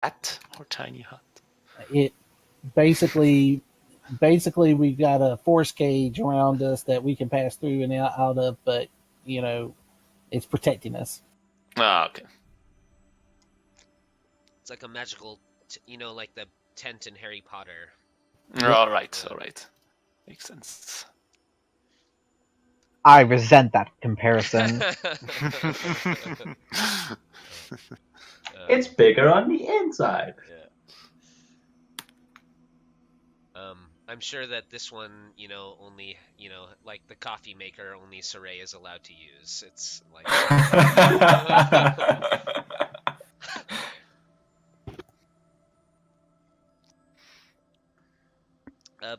Hut or tiny hut? It basically we got a force cage around us that we can pass through and out of, but it's protecting us. Ah, okay. It's like a magical, like the tent in Harry Potter. Yep. All right. Makes sense. I resent that comparison. It's bigger on the inside. Yeah. I'm sure that this one, only, like the coffee maker, only Sorey is allowed to use. It's like.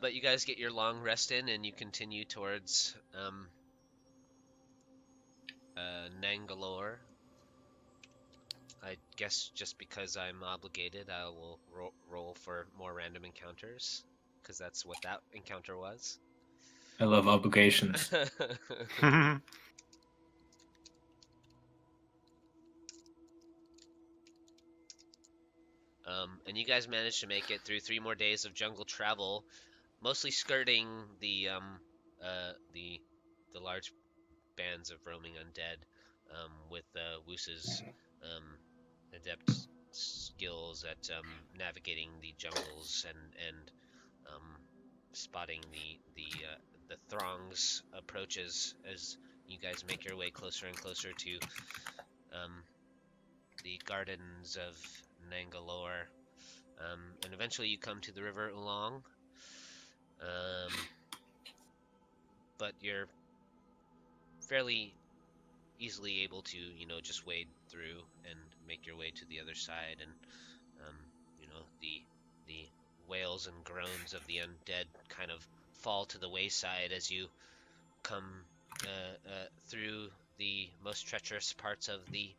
But you guys get your long rest in, and you continue towards Nangalore. I guess just because I'm obligated, I will roll for more random encounters, because that's what that encounter was. I love obligations. And you guys managed to make it through 3 more days of jungle travel, mostly skirting the large bands of roaming undead, with Wuce's adept skills at navigating the jungles and spotting the throng's approaches as you guys make your way closer and closer to the gardens of Nangalore, and eventually you come to the river Oolong, but you're fairly easily able to, just wade through and make your way to the other side, and the wails and groans of the undead kind of fall to the wayside as you come through the most treacherous parts of the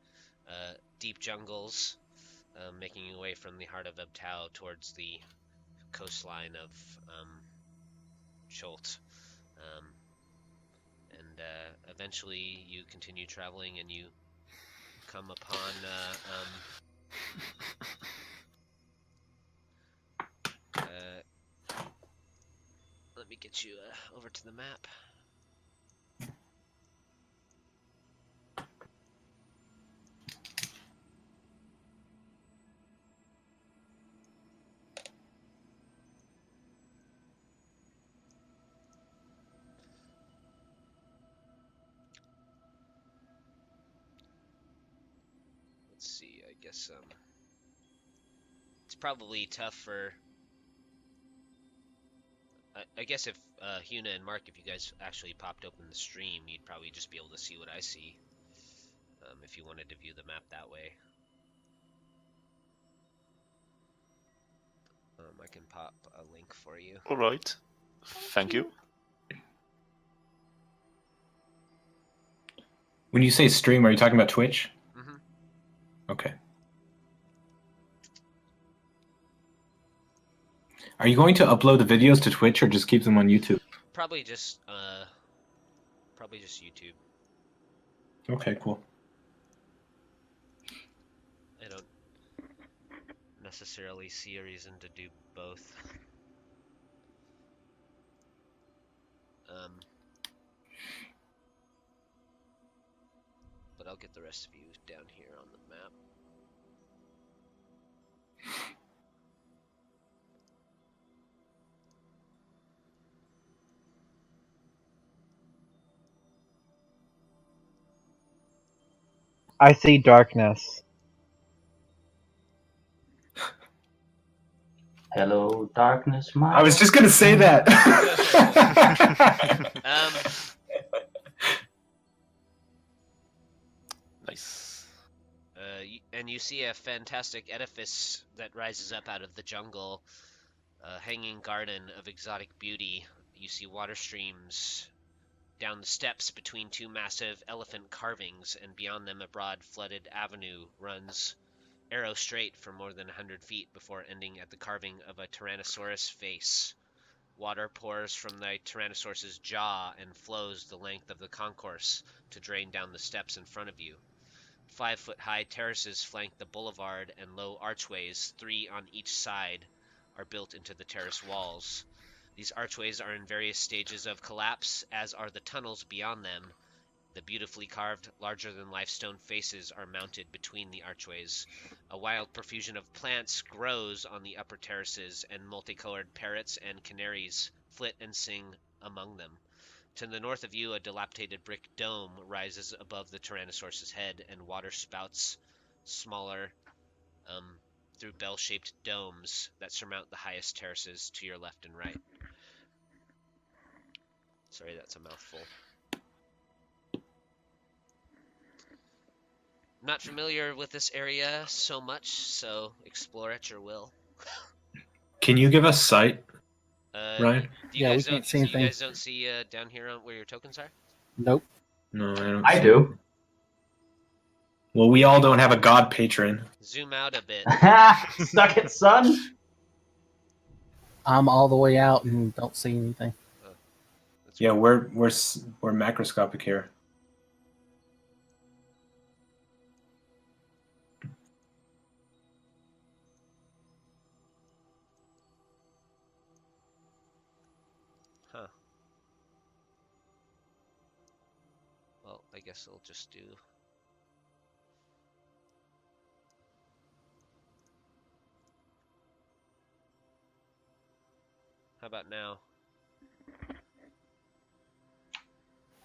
deep jungles, making your way from the heart of Ebtau towards the coastline of Cholt. And eventually you continue traveling, and you come upon let me get you over to the map. Let's see, I guess it's probably tough for I guess if Huna and Mark, if you guys actually popped open the stream, you'd probably just be able to see what I see, if you wanted to view the map that way. I can pop a link for you. All right. Thank you. When you say stream, are you talking about Twitch? Mm-hmm. Okay. Are you going to upload the videos to Twitch or just keep them on YouTube? Probably just YouTube. Okay, cool. I don't necessarily see a reason to do both. But I'll get the rest of you down here on the map. I see darkness. Hello, darkness, my. I was just gonna say that. Nice. And you see a fantastic edifice that rises up out of the jungle, a hanging garden of exotic beauty. You see water streams down the steps between 2 massive elephant carvings, and beyond them a broad flooded avenue runs arrow straight for more than 100 feet before ending at the carving of a Tyrannosaurus face. Water pours from the Tyrannosaurus's jaw and flows the length of the concourse to drain down the steps in front of you. 5-foot-high terraces flank the boulevard, and low archways, 3 on each side, are built into the terrace walls. These archways are in various stages of collapse, as are the tunnels beyond them. The beautifully carved, larger-than-life stone faces are mounted between the archways. A wild profusion of plants grows on the upper terraces, and multicolored parrots and canaries flit and sing among them. To the north of you, a dilapidated brick dome rises above the Tyrannosaurus's head, and water spouts smaller through bell-shaped domes that surmount the highest terraces to your left and right. Sorry, that's a mouthful. Not familiar with this area so much, so explore at your will. Can you give us sight, Ryan? Yeah, we can't see anything. You guys don't see down here where your tokens are? Nope. No, I don't. I see do. anything. Well, we all don't have a god patron. Zoom out a bit. Suck it, son. I'm all the way out and don't see anything. Yeah, we're macroscopic here. Huh. Well, I guess I'll just do... How about now?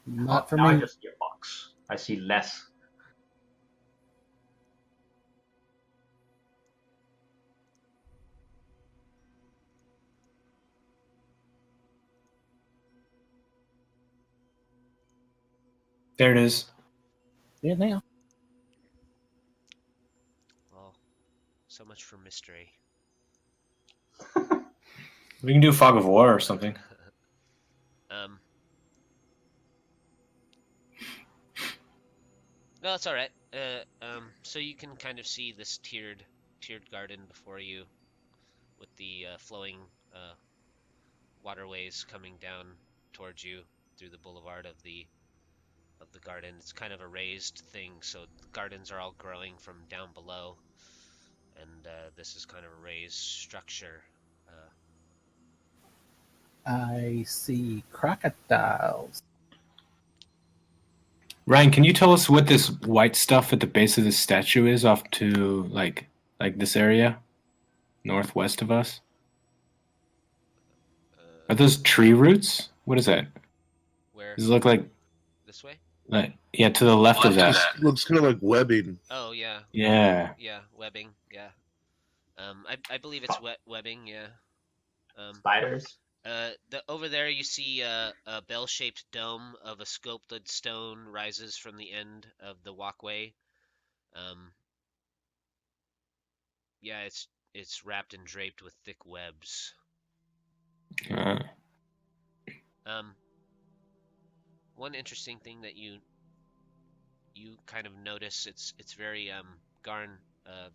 Not for now I me. just see a box. I see less. There it is. Yeah, now. Well, so much for mystery. We can do fog of war or something. No, it's all right. So you can kind of see this tiered garden before you, with the flowing waterways coming down towards you through the boulevard of the garden. It's kind of a raised thing, so the gardens are all growing from down below, and this is kind of a raised structure. I see crocodiles. Ryan, can you tell us what this white stuff at the base of this statue is off to like this area northwest of us? Are those tree roots? What is that? Where? Does it look like This way? yeah, to the left of that? It looks kind of like webbing. Oh yeah. Yeah. Yeah, webbing. Yeah. I believe it's webbing. Yeah. Spiders. Over there you see a bell-shaped dome of a sculpted stone rises from the end of the walkway. Yeah, it's wrapped and draped with thick webs. One interesting thing that you kind of notice, it's very Garn,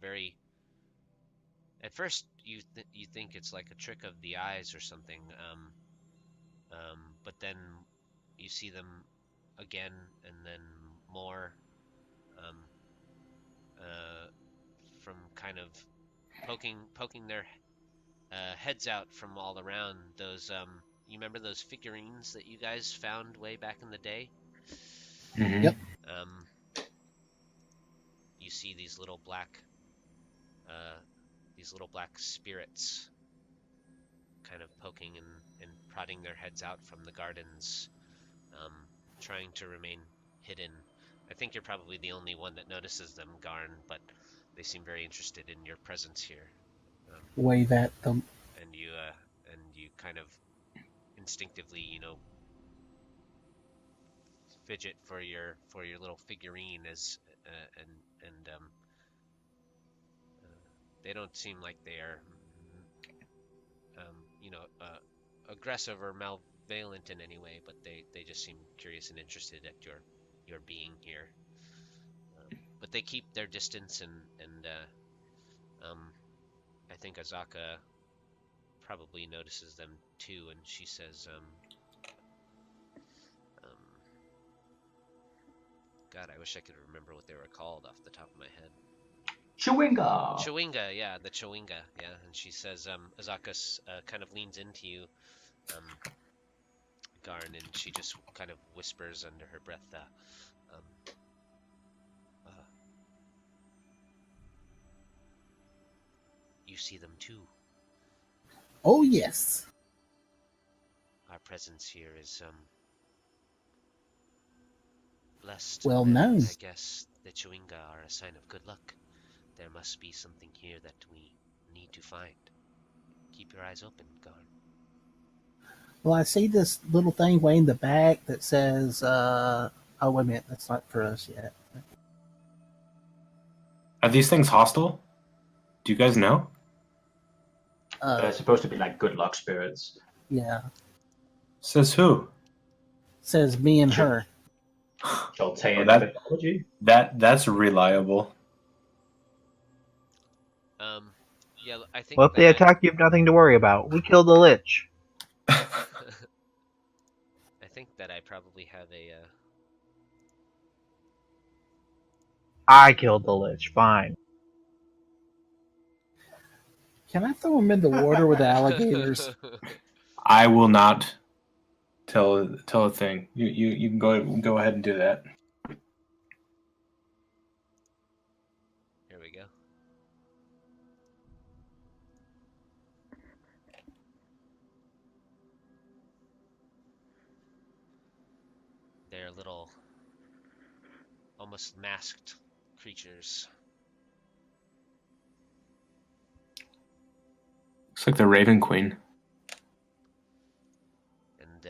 very. At first you think it's like a trick of the eyes or something, but then you see them again and then more, from kind of poking their heads out from all around. Those you remember those figurines that you guys found way back in the day? Mm-hmm. Yep. You see these little black spirits kind of poking and prodding their heads out from the gardens, trying to remain hidden. I think you're probably the only one that notices them, Garn, but they seem very interested in your presence here. Wave at them. And you kind of instinctively, fidget for your little figurine as and they don't seem like they are aggressive or malvalent in any way, but they just seem curious and interested at your being here. But they keep their distance, and I think Azaka probably notices them too, and she says, God, I wish I could remember what they were called off the top of my head. Chewinga. Chewinga, yeah, the Chewinga, yeah. And she says, Azaka kind of leans into you, Garn, and she just kind of whispers under her breath, you see them too. Oh, yes. Our presence here is, blessed. Well and known. I guess the Chewinga are a sign of good luck. There must be something here that we need to find. Keep your eyes open, Garn. Well, I see this little thing way in the back that says, oh, wait a minute. That's not for us yet. Are these things hostile? Do you guys know? They're supposed to be like good luck spirits. Yeah. Says who? Says me and her. Chaltean that- mythology. That's reliable. Yeah, I think. Well, if they attack, you have nothing to worry about. We killed the Lich. I think that I probably have a. I killed the Lich. Fine. Can I throw him in the water with the alligators? I will not tell a thing. You can go ahead and do that. Here we go. They're little, almost masked creatures. Looks like the Raven Queen. And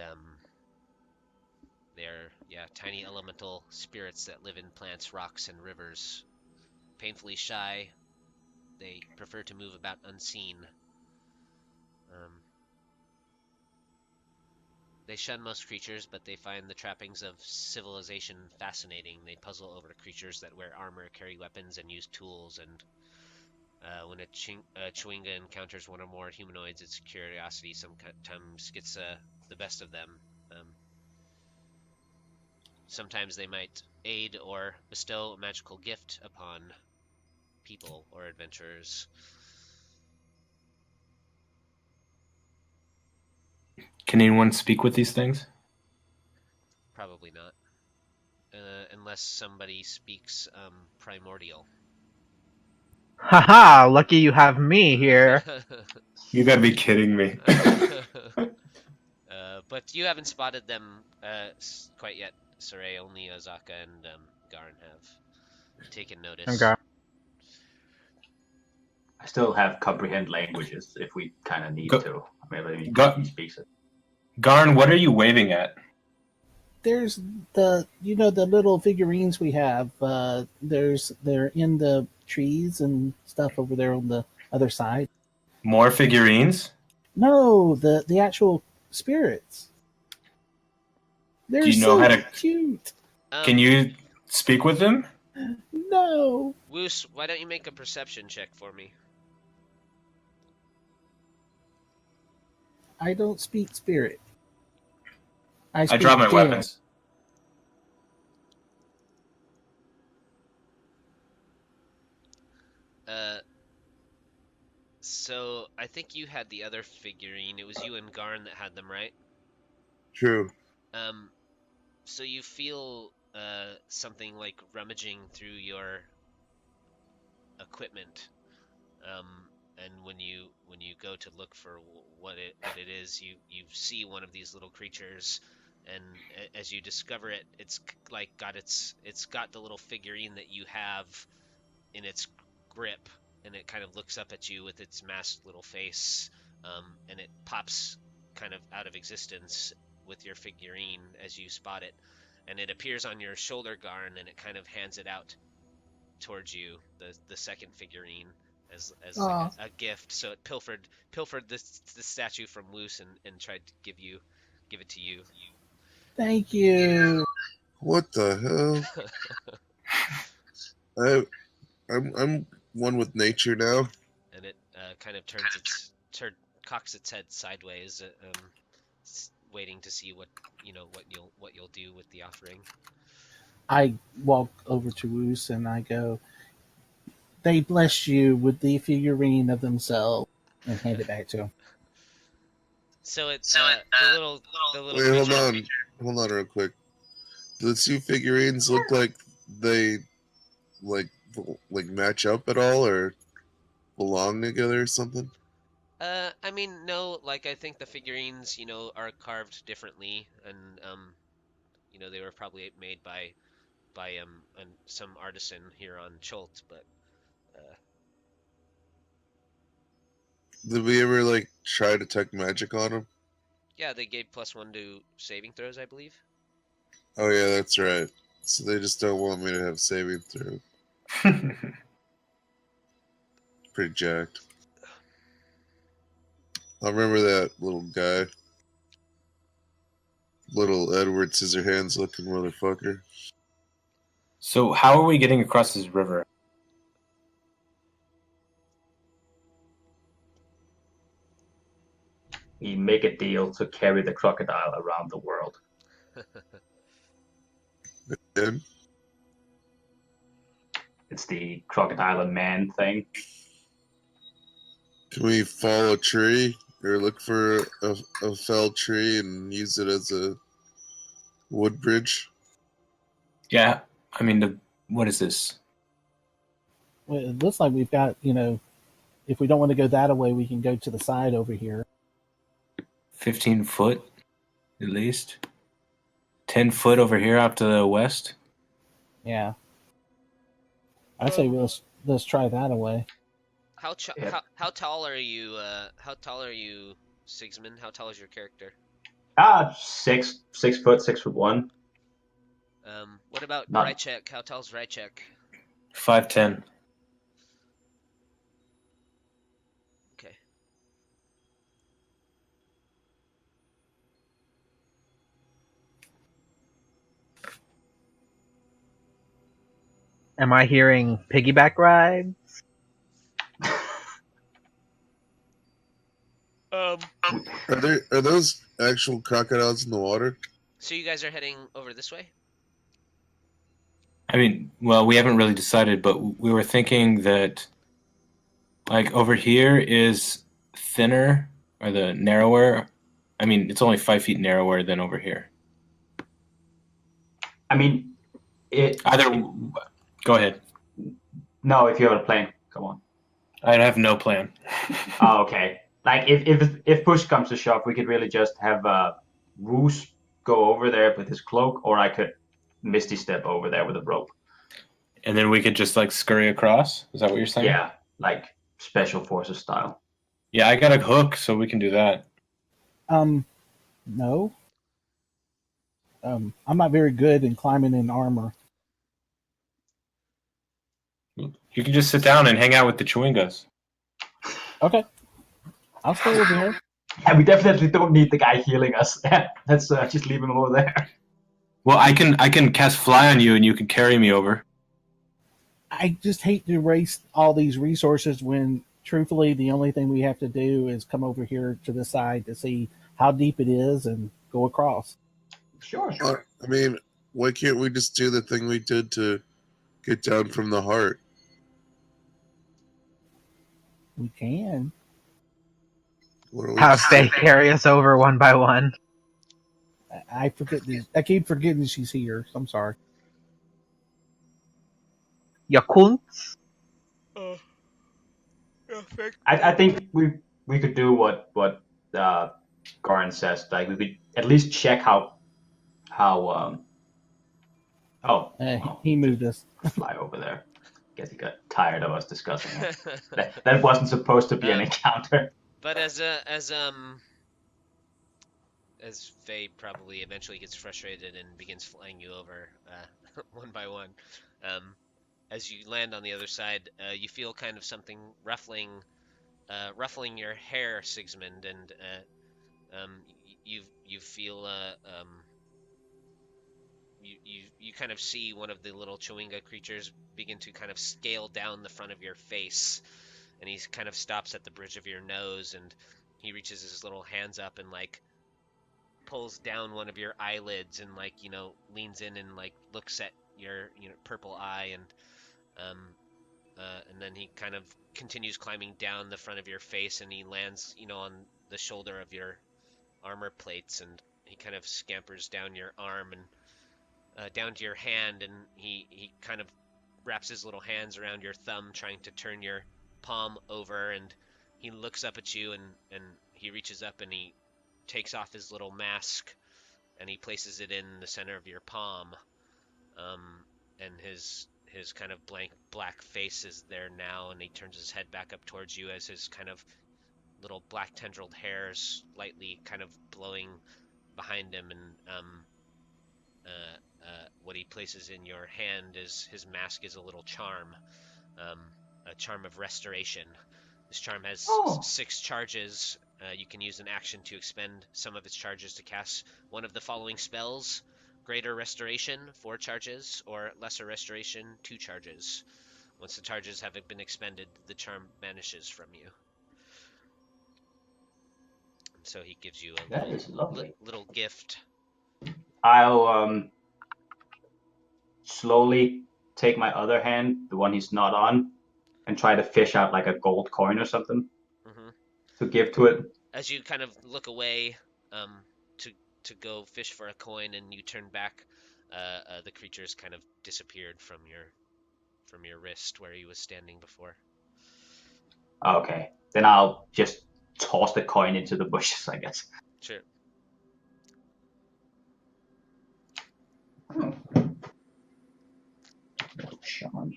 they're tiny elemental spirits that live in plants, rocks, and rivers. Painfully shy, they prefer to move about unseen. They shun most creatures, but they find the trappings of civilization fascinating. They puzzle over creatures that wear armor, carry weapons, and use tools. And when a Chewinga encounters one or more humanoids, its curiosity sometimes gets the best of them. Sometimes they might aid or bestow a magical gift upon people or adventurers. Can anyone speak with these things? Probably not. Unless somebody speaks primordial. Haha, lucky you have me here. You gotta be kidding me. But you haven't spotted them quite yet, Sorey. Only Azaka and Garn have taken notice. Okay. I still have comprehend languages if we kind of need to. Maybe he speaks it. Garn, what are you waving at? There's the little figurines we have. They're in the trees and stuff over there on the other side. More figurines? No, the actual spirits. They're Do you know so how to- cute. Can you speak with them? No. Wuce, why don't you make a perception check for me? I don't speak spirit. I drop my dare. weapons. So I think you had the other figurine. It was you and Garn that had them, right? True. So you feel something like rummaging through your equipment, and when you go to look for what it is, you see one of these little creatures, and as you discover it, it's got the little figurine that you have in its grip, and it kind of looks up at you with its masked little face, and it pops kind of out of existence with your figurine as you spot it, and it appears on your shoulder, Garn, and it kind of hands it out towards you, the second figurine, as like a gift. So it pilfered the statue from Wuce and tried to give it to you. Thank you. What the hell? I'm one with nature now. And it kind of cocks its head sideways, waiting to see what you'll do with the offering. I walk over to Wuce and I go, "They bless you with the figurine of themselves," and hand it back to him. So it the little Wait, hold creature. on. Hold on real quick. Do the two figurines look like they like match up at all or belong together or something? I mean, no, like I think the figurines, are carved differently, and they were probably made by some artisan here on Cholt, but uh, Did we ever like try to detect magic on them? yeah, they gave +1 to saving throws, I believe. Oh yeah, that's right. So they just don't want me to have saving throw. Pretty jacked. I remember that little guy. Little Edward Scissorhands looking motherfucker. So how are we getting across this river? We make a deal to carry the crocodile around the world. And It's the crocodile and man thing. can we fall a tree or look for a felled tree and use it as a wood bridge? Yeah, I mean, what is this? Well, it looks like we've got, if we don't want to go that way, we can go to the side over here. 15 foot, at least. 10 foot over here out to the west. Yeah. I'd say let's try that away. Yep. How tall are you? How tall are you, Sigismund? How tall is your character? 6 foot, 6'1". What about Not Riceak? How tall is Riceak? 5'10". Okay. Am I hearing piggyback ride? Um. Are those actual crocodiles in the water? So you guys are heading over this way? I mean, well, we haven't really decided, but we were thinking that, like, over here is thinner or the narrower. I mean, it's only 5 feet narrower than over here. I mean, Go ahead. No, if you have a plan, come on. I have no plan. Oh, okay. Like if push comes to shove, we could really just have Wuce go over there with his cloak, or I could Misty step over there with a rope. And then we could just like scurry across. Is that what you're saying? Yeah, like special forces style. Yeah, I got a hook, so we can do that. No. I'm not very good in climbing in armor. You can just sit down and hang out with the Chewingas. Okay. I'll stay over here. Yeah, we definitely don't need the guy healing us. Let's just leave him over there. Well, I can cast fly on you, and you can carry me over. I just hate to waste all these resources when, truthfully, the only thing we have to do is come over here to the side to see how deep it is and go across. Sure. I mean, why can't we just do the thing we did to get down from the heart? We can. Have Faye carry us over one by one. I forget. I keep forgetting she's here. I'm sorry. Yakunt? I think we could do what Garn says. Like we could at least check how He moved us. fly over there. Guess he got tired of us discussing it. That wasn't supposed to be an encounter. But as Faye probably eventually gets frustrated and begins flying you over one by one, as you land on the other side, you feel kind of something ruffling your hair, Sigismund, and you feel you kind of see one of the little Chewinga creatures begin to kind of scale down the front of your face, and he kind of stops at the bridge of your nose, and he reaches his little hands up and like pulls down one of your eyelids and like leans in and like looks your purple eye, and then he kind of continues climbing down the front of your face, and he lands on the shoulder of your armor plates, and he kind of scampers down your arm and down to your hand, and he kind of wraps his little hands around your thumb, trying to turn your palm over, and he looks up at you, and he reaches up and he takes off his little mask and he places it in the center of your palm, and his kind of blank black face is there now, and he turns his head back up towards you as his kind of little black tendrilled hairs lightly kind of blowing behind him, and what he places in your hand is his mask is a little charm, a charm of restoration. This charm has 6 charges. You can use an action to expend some of its charges to cast one of the following spells: Greater Restoration, 4 charges, or Lesser Restoration, 2 charges. Once the charges have been expended, the charm vanishes from you. And so he gives you a That is lovely. little gift. I'll slowly take my other hand, the one he's not on, and try to fish out like a gold coin or something to give to it. As you kind of look away to go fish for a coin, and you turn back, the creature's kind of disappeared from your wrist where he was standing before. Okay, then I'll just toss the coin into the bushes, I guess. Sure. Sean.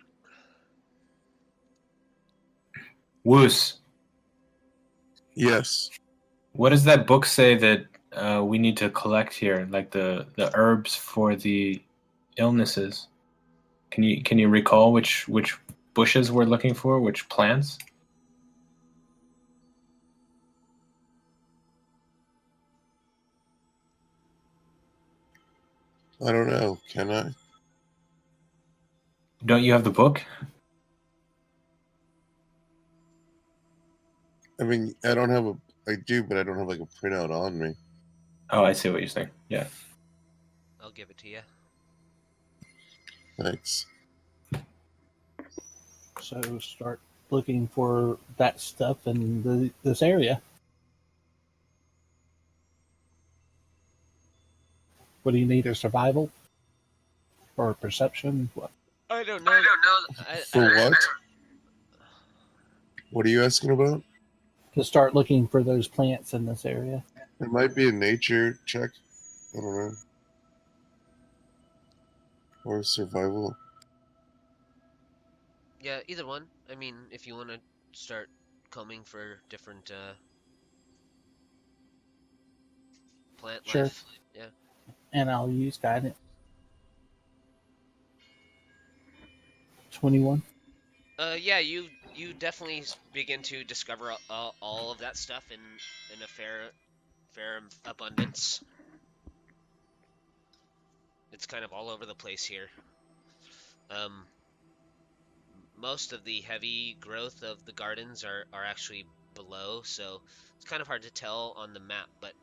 Wuce, Yes. what does that book say that we need to collect here? Like the herbs for the illnesses. Can you recall which bushes we're looking for? Which plants? I don't know. Can I? Don't you have the book? I mean, I don't have a. I do, but I don't have like a printout on me. Oh, I see what you're saying. Yeah. I'll give it to you. Thanks. So start looking for that stuff in this area. What do you need? A survival or perception? What? I don't know. For what? What are you asking about? To start looking for those plants in this area. It might be a nature check. I don't know. Or survival. Yeah, either one. I mean, if you want to start combing for different plant Sure. life. Yeah. And I'll use guidance. 21. Yeah, you definitely begin to discover all of that stuff in a fair abundance. It's kind of all over the place here. Most of the heavy growth of the gardens are actually below, so it's kind of hard to tell on the map, but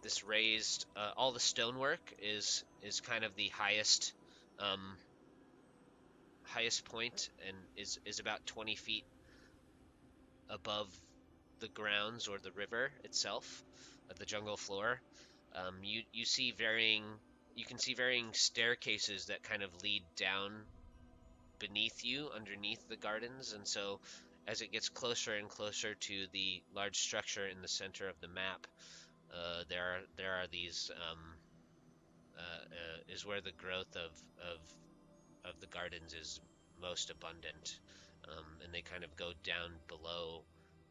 this raised, all the stonework is kind of the highest point, and is about 20 feet above the grounds or the river itself, the jungle floor. You can see varying staircases that kind of lead down beneath you, underneath the gardens, and so as it gets closer and closer to the large structure in the center of the map, there are these is where the growth of the gardens is most abundant, and they kind of go down below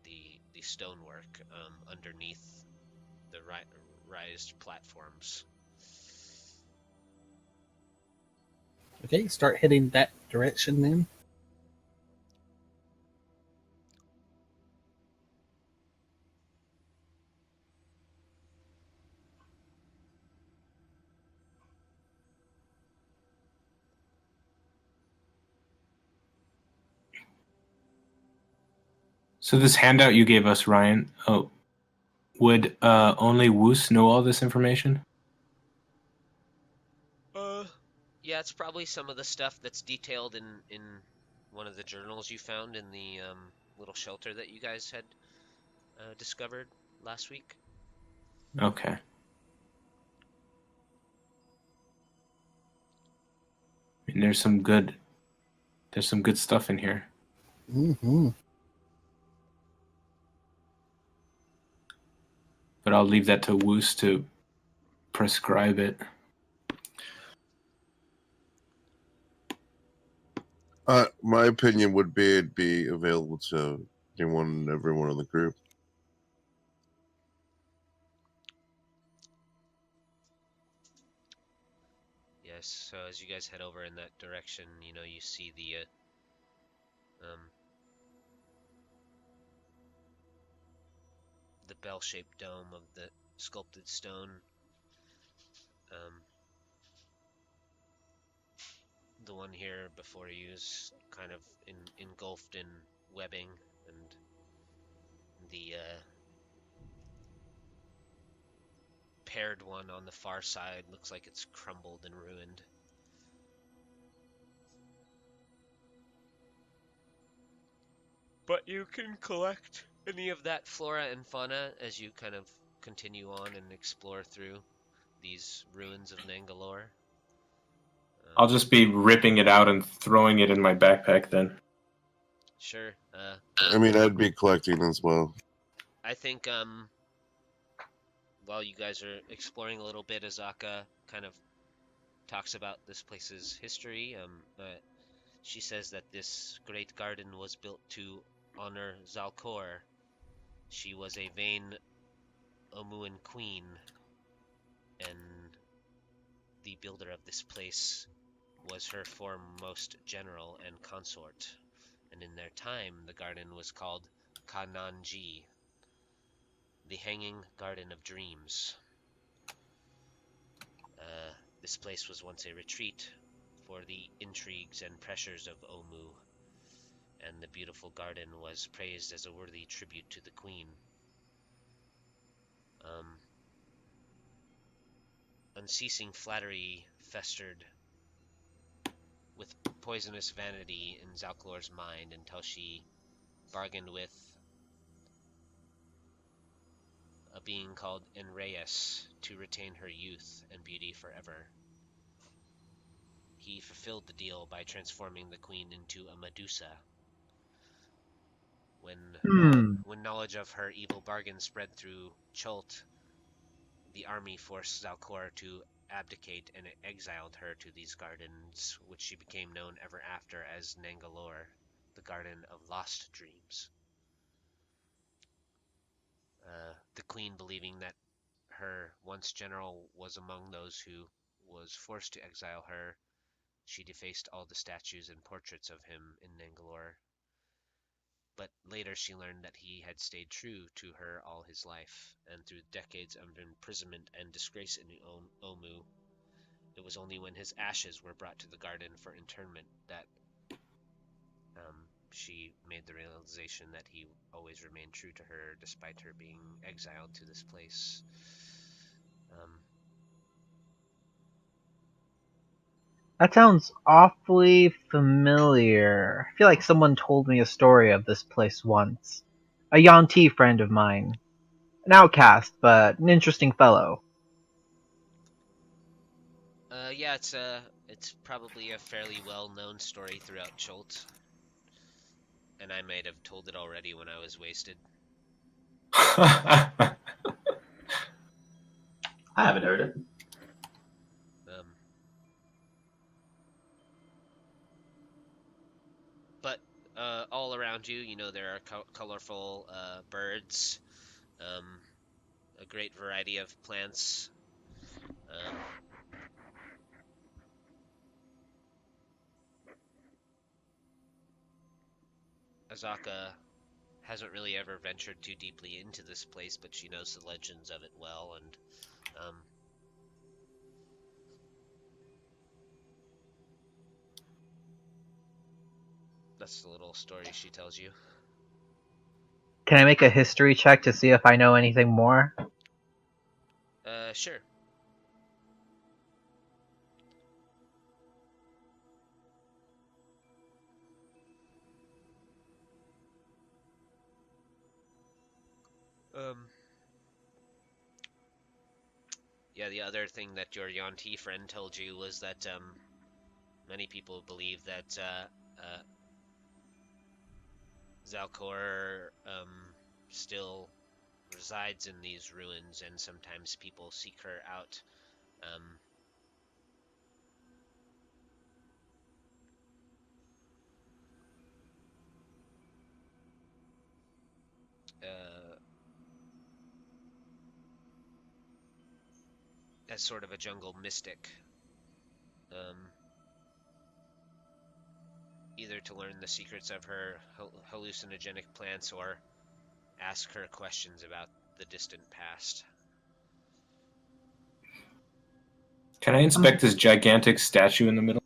the stonework, underneath the raised platforms. Okay, start heading that direction then. So this handout you gave us, Ryan, would only Wuce know all this information? Yeah, it's probably some of the stuff that's detailed in one of the journals you found in the little shelter that you guys had discovered last week. Okay. I mean, there's some good stuff in here. Mm-hmm. But I'll leave that to Wuce to prescribe it. My opinion would be it'd be available to anyone and everyone in the group. Yes, so as you guys head over in that direction, you see the bell-shaped dome of the sculpted stone. The one here before you is kind of engulfed in webbing, and the paired one on the far side looks like it's crumbled and ruined. But you can collect any of that flora and fauna as you kind of continue on and explore through these ruins of Nangalore. I'll just be ripping it out and throwing it in my backpack then. Sure. I mean, I'd be collecting as well. I think while you guys are exploring a little bit, Azaka kind of talks about this place's history. She says that this great garden was built to honor Zalcor. She was a vain Omuan queen, and the builder of this place was her foremost general and consort. And in their time, the garden was called Kananji, the Hanging Garden of Dreams. This place was once a retreat for the intrigues and pressures of Omu, and the beautiful garden was praised as a worthy tribute to the queen. Unceasing flattery festered with poisonous vanity in Zalclor's mind until she bargained with a being called Enrayus to retain her youth and beauty forever. He fulfilled the deal by transforming the queen into a Medusa. When knowledge of her evil bargain spread through Chult, the army forced Zalcor to abdicate and exiled her to these gardens, which she became known ever after as Nangalore, the Garden of Lost Dreams. The queen, believing that her once general was among those who was forced to exile her, she defaced all the statues and portraits of him in Nangalore. But later she learned that he had stayed true to her all his life, and through decades of imprisonment and disgrace in Omu, it was only when his ashes were brought to the garden for interment that she made the realization that he always remained true to her despite her being exiled to this place. That sounds awfully familiar. I feel like someone told me a story of this place once. A Yanti friend of mine. An outcast, but an interesting fellow. Yeah, it's probably a fairly well-known story throughout Chult, and I might have told it already when I was wasted. I haven't heard it. But all around you, there are colorful birds, a great variety of plants. Azaka hasn't really ever ventured too deeply into this place, but she knows the legends of it well, and that's the little story she tells you. Can I make a history check to see if I know anything more? Sure. Yeah, the other thing that your Yuan-Ti friend told you was that many people believe that Zalcor still resides in these ruins, and sometimes people seek her out. As sort of a jungle mystic, either to learn the secrets of her hallucinogenic plants or ask her questions about the distant past. Can I inspect this gigantic statue in the middle?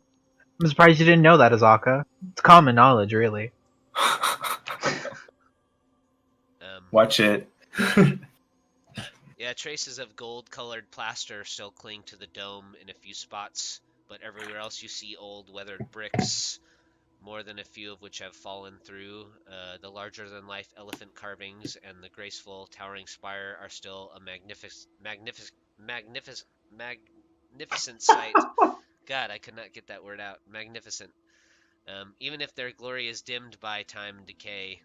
I'm surprised you didn't know that, Azaka. It's common knowledge, really. Watch it. Yeah, traces of gold-colored plaster still cling to the dome in a few spots, but everywhere else you see old, weathered bricks, more than a few of which have fallen through. The larger-than-life elephant carvings and the graceful, towering spire are still a magnificent sight. God, I could not get that word out. Magnificent. Even if their glory is dimmed by time and decay.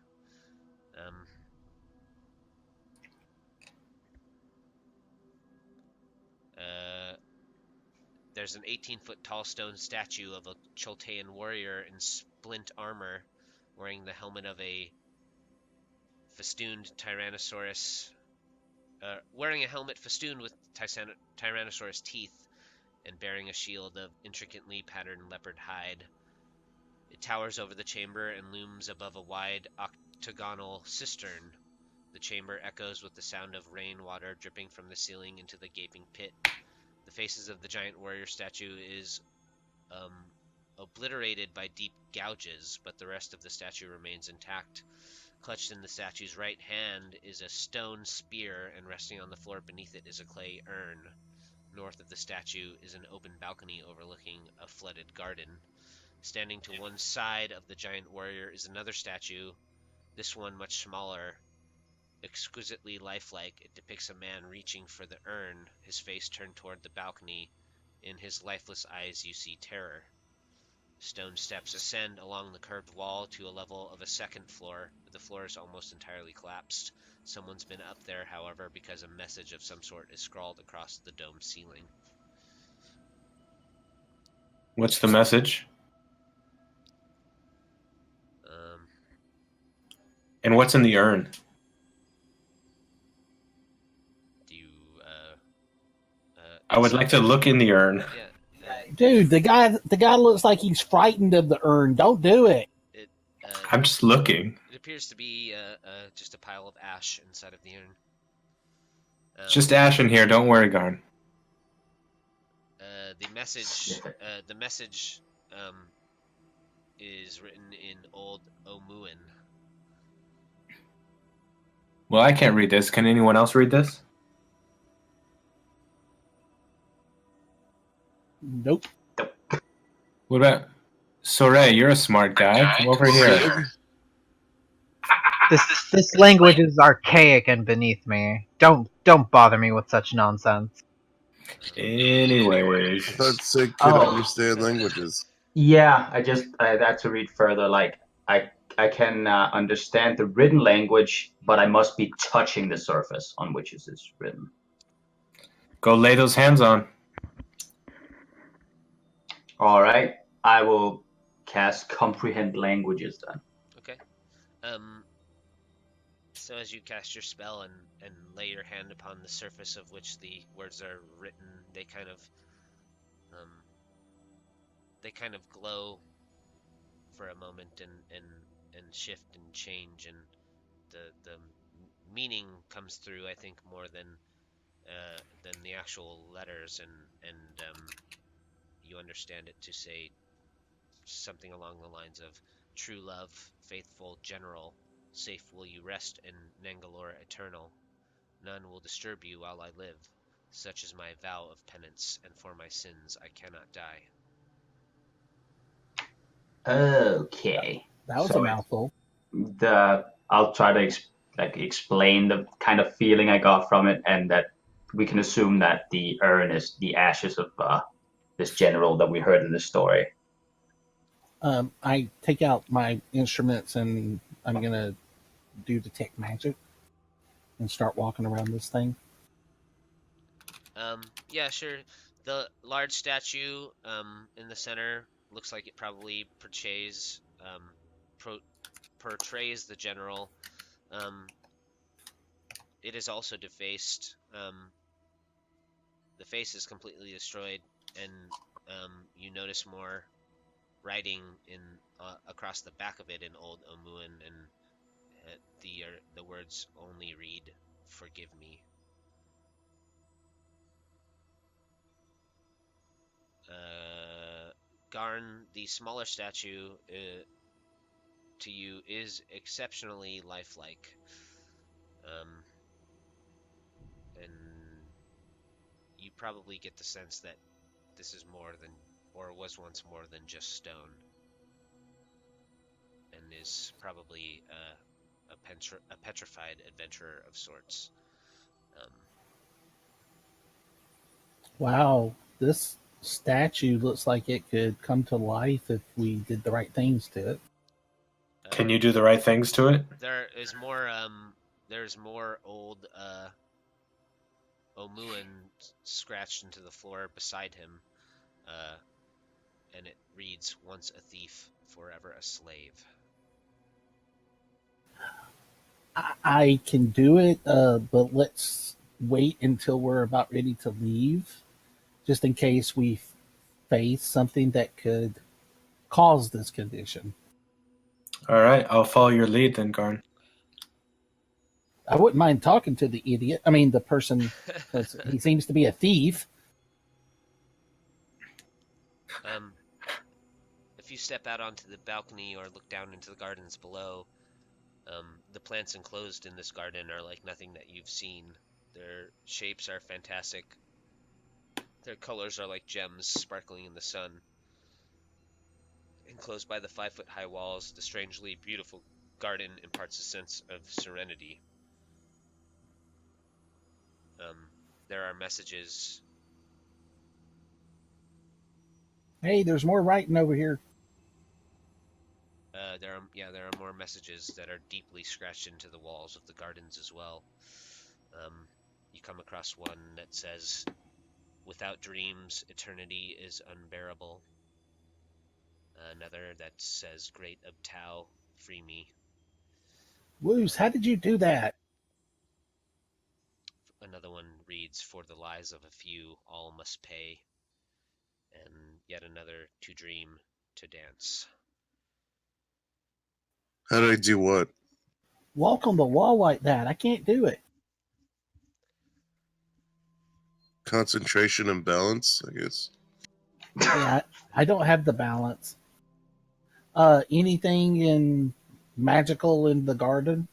There's an 18-foot tall stone statue of a Choltean warrior in splint armor, wearing the helmet of a festooned Tyrannosaurus, wearing a helmet festooned with Tyrannosaurus teeth, and bearing a shield of intricately patterned leopard hide. It towers over the chamber and looms above a wide octagonal cistern. The chamber echoes with the sound of rainwater dripping from the ceiling into the gaping pit. The faces of the giant warrior statue is obliterated by deep gouges, but the rest of the statue remains intact. Clutched in the statue's right hand is a stone spear, and resting on the floor beneath it is a clay urn. North of the statue is an open balcony overlooking a flooded garden. Standing to one side of the giant warrior is another statue, this one much smaller. Exquisitely lifelike, it depicts a man reaching for the urn, his face turned toward the balcony. In his lifeless eyes you see terror. Stone steps ascend along the curved wall to a level of a second floor, but the floor is almost entirely collapsed. Someone's been up there, however, because a message of some sort is scrawled across the dome ceiling. What's the message? And what's in the urn? Do you, I would like to look in the urn. Yeah. Dude, the guy looks like he's frightened of the urn. Don't do it. I'm just looking. It appears to be just a pile of ash inside of the urn. It's just ash in here. Don't worry, Garn. The message is written in Old Omuan. Well, I can't read this. Can anyone else read this? Nope. What about Sorey? You're a smart guy. Come over here. This language is archaic and beneath me. Don't bother me with such nonsense. Anyways. I thought Sig could understand languages. Yeah, I had to read further. Like I can understand the written language, but I must be touching the surface on which it is written. Go lay those hands on. All right, I will cast Comprehend Languages then. Okay. So as you cast your spell and lay your hand upon the surface of which the words are written, they kind of glow for a moment and shift and change, and the meaning comes through, I think, more than the actual letters, and you understand it to say something along the lines of true love, faithful general, safe will you rest in Nangalore eternal. None will disturb you while I live. Such is my vow of penance, and for my sins I cannot die. Okay. That was So a mouthful. I'll try to like explain the kind of feeling I got from it, and that we can assume that the urn is the ashes of this general that we heard in the story. I take out my instruments and I'm gonna do detect magic and start walking around this thing. Yeah, sure. The large statue in the center looks like it probably portrays the general. It is also defaced. The face is completely destroyed, and you notice more writing in across the back of it in Old Omuan, and the words only read, "Forgive me." Garn, the smaller statue, to you is exceptionally lifelike, and you probably get the sense that this is more than, or was once more than just stone, and is probably a petrified adventurer of sorts. Wow, this statue looks like it could come to life if we did the right things to it. Can you do the right things to it? There is more. There's more old Omuan scratched into the floor beside him, and it reads, "Once a thief, forever a slave." I can do it, but let's wait until we're about ready to leave, just in case we face something that could cause this condition. All right, I'll follow your lead then, Garn. I wouldn't mind talking to the idiot. I mean, the person, because he seems to be a thief. If you step out onto the balcony or look down into the gardens below, the plants enclosed in this garden are like nothing that you've seen. Their shapes are fantastic. Their colors are like gems sparkling in the sun. Enclosed by the 5-foot-high walls, the strangely beautiful garden imparts a sense of serenity. There are messages. Hey, there's more writing over here. There are more messages that are deeply scratched into the walls of the gardens as well. You come across one that says, "Without dreams, eternity is unbearable." Another that says, "Great Abtao, free me." Wuce, how did you do that? Another one reads, "For the lies of a few, all must pay." And yet another, "To dream, to dance." How do I do what? Walk on the wall like that. I can't do it. Concentration and balance, I guess. Yeah, I don't have the balance. Anything in magical in the garden?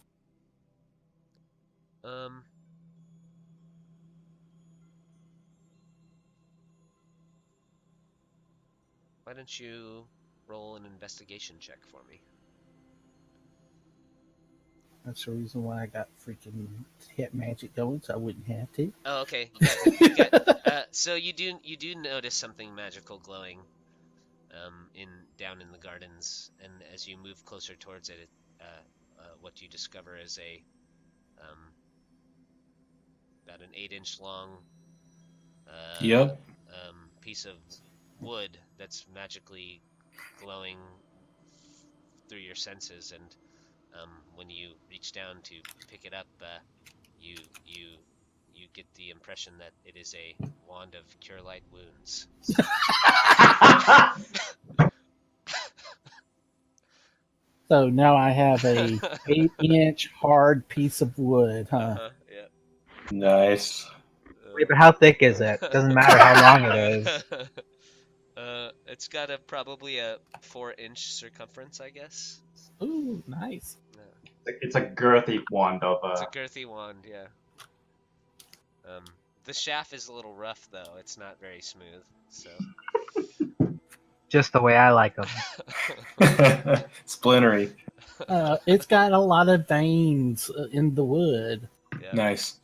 Why don't you roll an investigation check for me? That's the reason why I got freaking hit magic going, so I wouldn't have to. Oh, okay. So you do notice something magical glowing down in the gardens, and as you move closer towards it, what you discover is about an 8-inch long piece of wood that's magically glowing through your senses, and when you reach down to pick it up, you get the impression that it is a wand of cure light wounds. So now I have a 8-inch hard piece of wood, huh? Yeah. Nice. Wait, but how thick is it? Doesn't matter how long it is. It's got probably a 4-inch circumference, I guess. Ooh, nice. It's a girthy wand of. It's a girthy wand, yeah. The shaft is a little rough, though. It's not very smooth, so. Just the way I like them. Splintery. It's got a lot of veins in the wood. Yeah. Nice.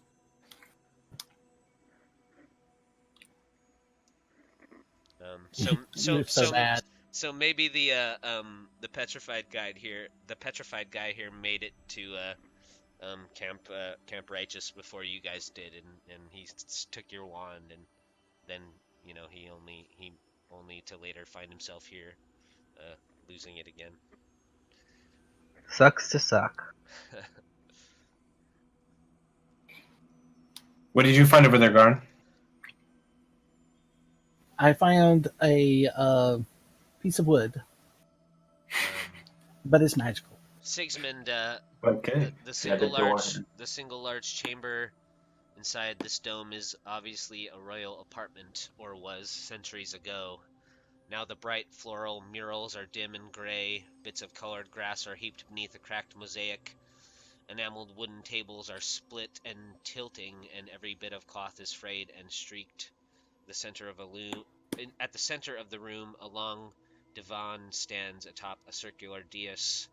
You're so bad. So maybe the petrified guide here, made it to Camp Righteous before you guys did, and he took your wand, and then he only to later find himself here, losing it again. Sucks to suck. What did you find over there, Garn? I found a piece of wood, but it's magical. Sigismund, Okay. the Yeah, the door. single large chamber inside this dome is obviously a royal apartment, or was centuries ago. Now the bright floral murals are dim and gray, bits of colored grass are heaped beneath a cracked mosaic, enameled wooden tables are split and tilting, and every bit of cloth is frayed and streaked. At the center of the room, a long divan stands atop a circular dais.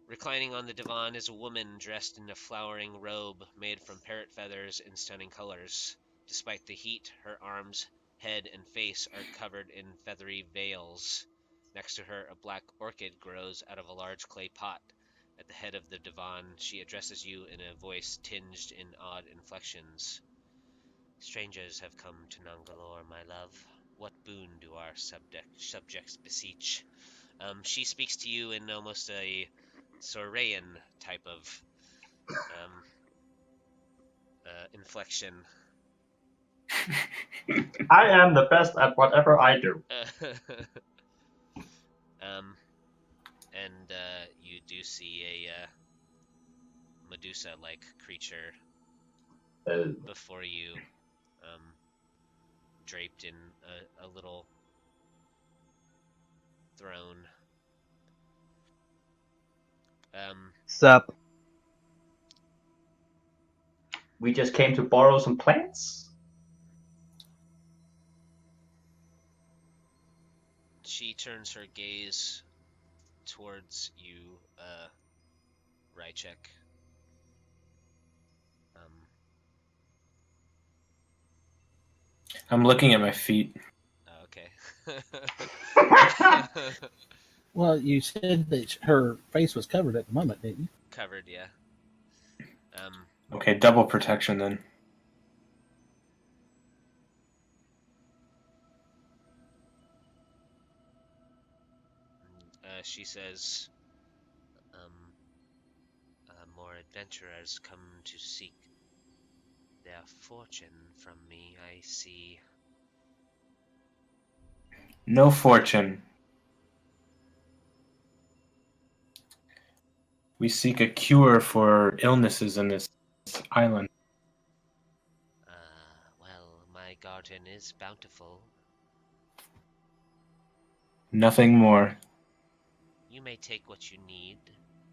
Reclining on the divan is a woman dressed in a flowering robe made from parrot feathers in stunning colors. Despite the heat, her arms, head, and face are covered in feathery veils. Next to her, a black orchid grows out of a large clay pot. At the head of the divan, she addresses you in a voice tinged in odd inflections. Strangers have come to Nangalore, my love. What boon do our subjects beseech? She speaks to you in almost a Soreyan type of inflection. I am the best at whatever I do. And you do see a Medusa-like creature before you, draped in a little throne. Sup? We just came to borrow some plants. She turns her gaze towards you, Riceak. I'm looking at my feet. Okay. Well, you said that her face was covered at the moment, didn't you? Covered, yeah. Okay, double protection then. She says, more adventurers come to seek their fortune from me, I see. No fortune. We seek a cure for illnesses in this island. Well, my garden is bountiful. Nothing more. You may take what you need,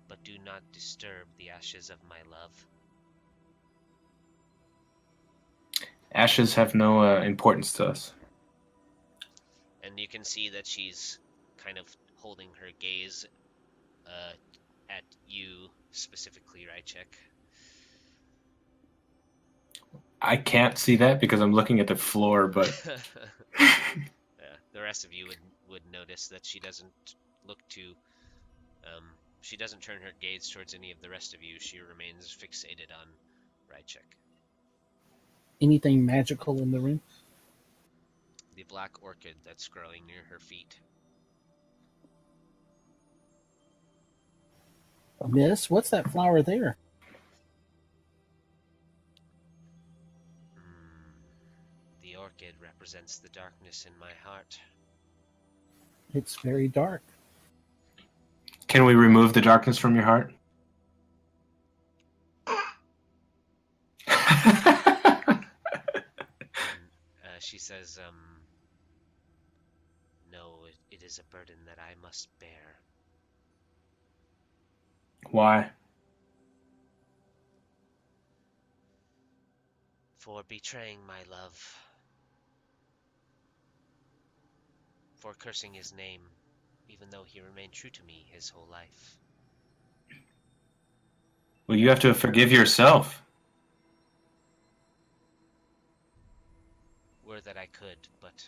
but do not disturb the ashes of my love. Ashes have no importance to us. And you can see that she's kind of holding her gaze at you specifically, Riceak. I can't see that because I'm looking at the floor, but Yeah, the rest of you would notice that she doesn't look to she doesn't turn her gaze towards any of the rest of you. She remains fixated on Riceak. Anything magical in the room? The black orchid that's growing near her feet. Miss, what's that flower there? The orchid represents the darkness in my heart. It's very dark. can we remove the darkness from your heart? She says, no, it is a burden that I must bear. Why? For betraying my love. For cursing his name, even though he remained true to me his whole life. Well, you have to forgive yourself. Were that I could, but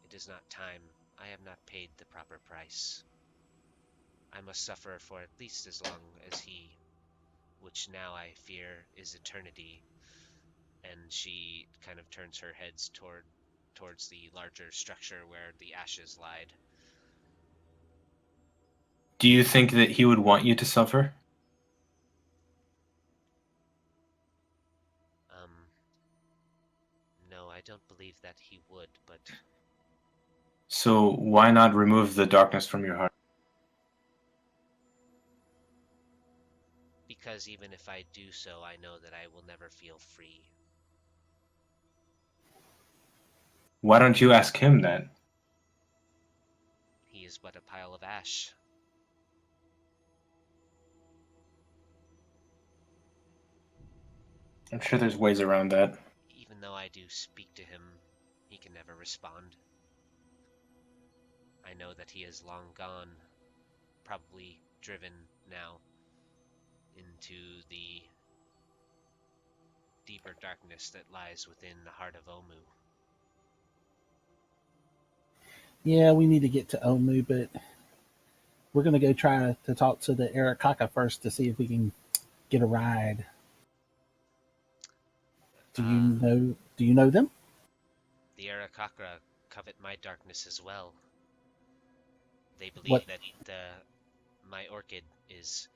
it is not time. I have not paid the proper price. I must suffer for at least as long as he, which now I fear is eternity. And she kind of turns her heads towards the larger structure where the ashes lied. Do you think that he would want you to suffer? No, I don't believe that he would, but So why not remove the darkness from your heart? because even if I do so, I know that I will never feel free. Why don't you ask him that? He is but a pile of ash. I'm sure there's ways around that. Even though I do speak to him, he can never respond. I know that he is long gone, probably driven now into the deeper darkness that lies within the heart of Omu. Yeah, we need to get to Omu, but we're going to go try to talk to the Arakaka first to see if we can get a ride. Do you know them? The Arakakra covet my darkness as well. They believe What? that my orchid is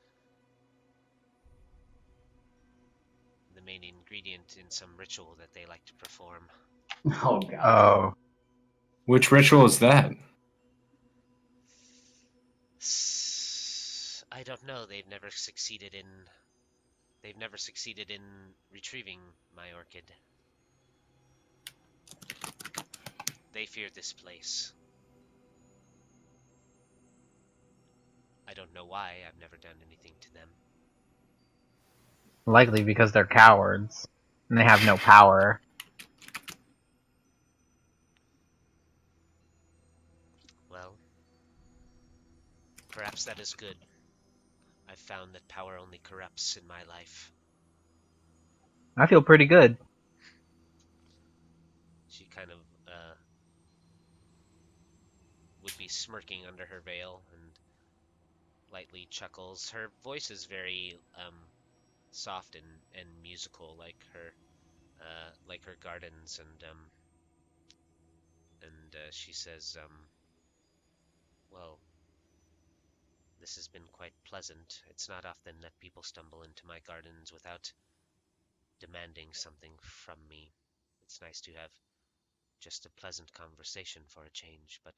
the main ingredient in some ritual that they like to perform. Oh god. Oh. Which ritual is that? I don't know. They've never succeeded in retrieving my orchid. They fear this place. I don't know why. I've never done anything to them. Likely because they're cowards. And they have no power. Well, perhaps that is good. I've found that power only corrupts in my life. I feel pretty good. She kind of would be smirking under her veil and lightly chuckles. Her voice is very soft and musical, like her gardens, and she says, "Well, this has been quite pleasant. It's not often that people stumble into my gardens without demanding something from me. It's nice to have just a pleasant conversation for a change, but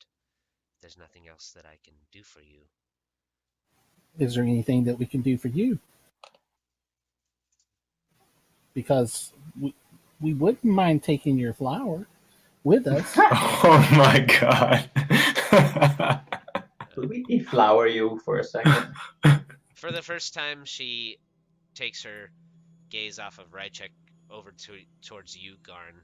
there's nothing else that I can do for you." Is there anything that we can do for you? Because we wouldn't mind taking your flower with us. Oh my god. Could we deflower you for a second? For the first time, she takes her gaze off of Riceak over towards you, Garn.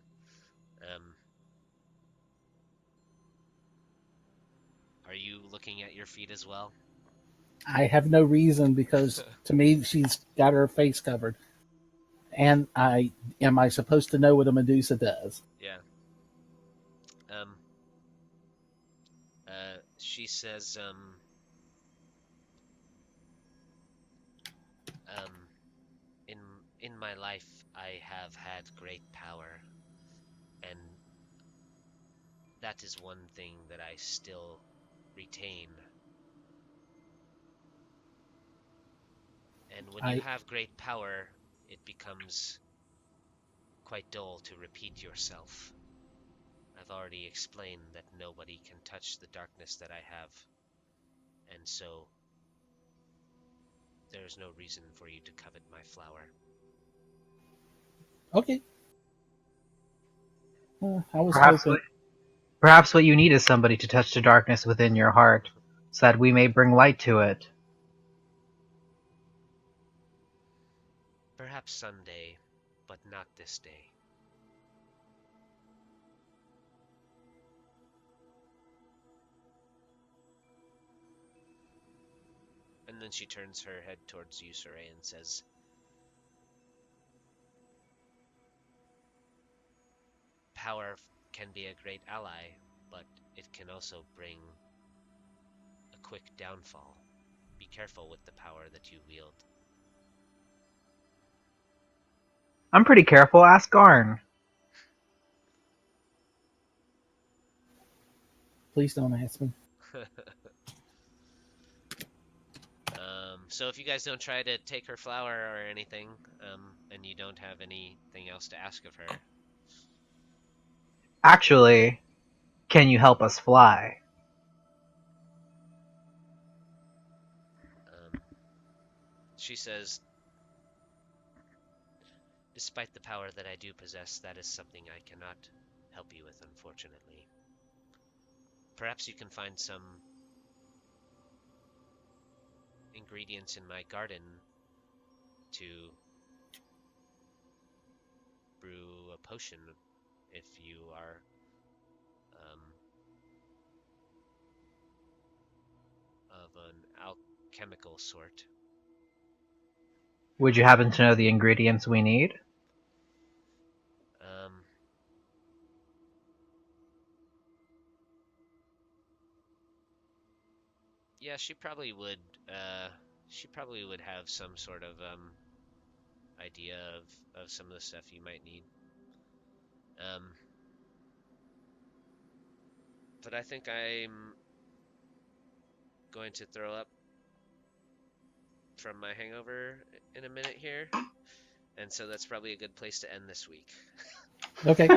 Are you looking at your feet as well? I have no reason because to me she's got her face covered. And am I supposed to know what a Medusa does? Yeah. She says, in my life, I have had great power, and that is one thing that I still retain. And when you I have great power, it becomes quite dull to repeat yourself. I've already explained that nobody can touch the darkness that I have, and so there's no reason for you to covet my flower. okay. I was Perhaps hoping. perhaps what you need is somebody to touch the darkness within your heart, so that we may bring light to it. Perhaps someday, but not this day. And then she turns her head towards you, Sorey, and says, "Power can be a great ally, but it can also bring a quick downfall. Be careful with the power that you wield." I'm pretty careful. Ask Garn. Please don't ask me. So if you guys don't try to take her flower or anything, and you don't have anything else to ask of her, Actually, can you help us fly? she says, "Despite the power that I do possess, that is something I cannot help you with, unfortunately. Perhaps you can find some ingredients in my garden to brew a potion if you are of an alchemical sort." Would you happen to know the ingredients we need? Yeah, she probably would. She probably would have some sort of idea of some of the stuff you might need. But I think I'm going to throw up from my hangover in a minute here, and so that's probably a good place to end this week. Okay.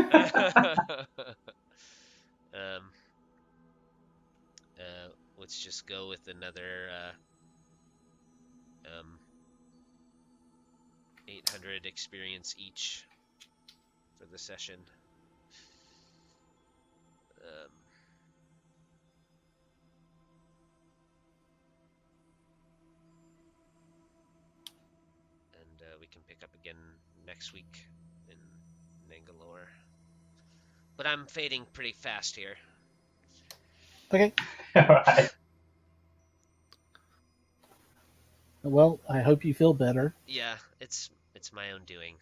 Let's just go with another 800 experience each for the session. And we can pick up again next week in Nangalore. But I'm fading pretty fast here. Okay. Alright. Well, I hope you feel better. Yeah, it's my own doing.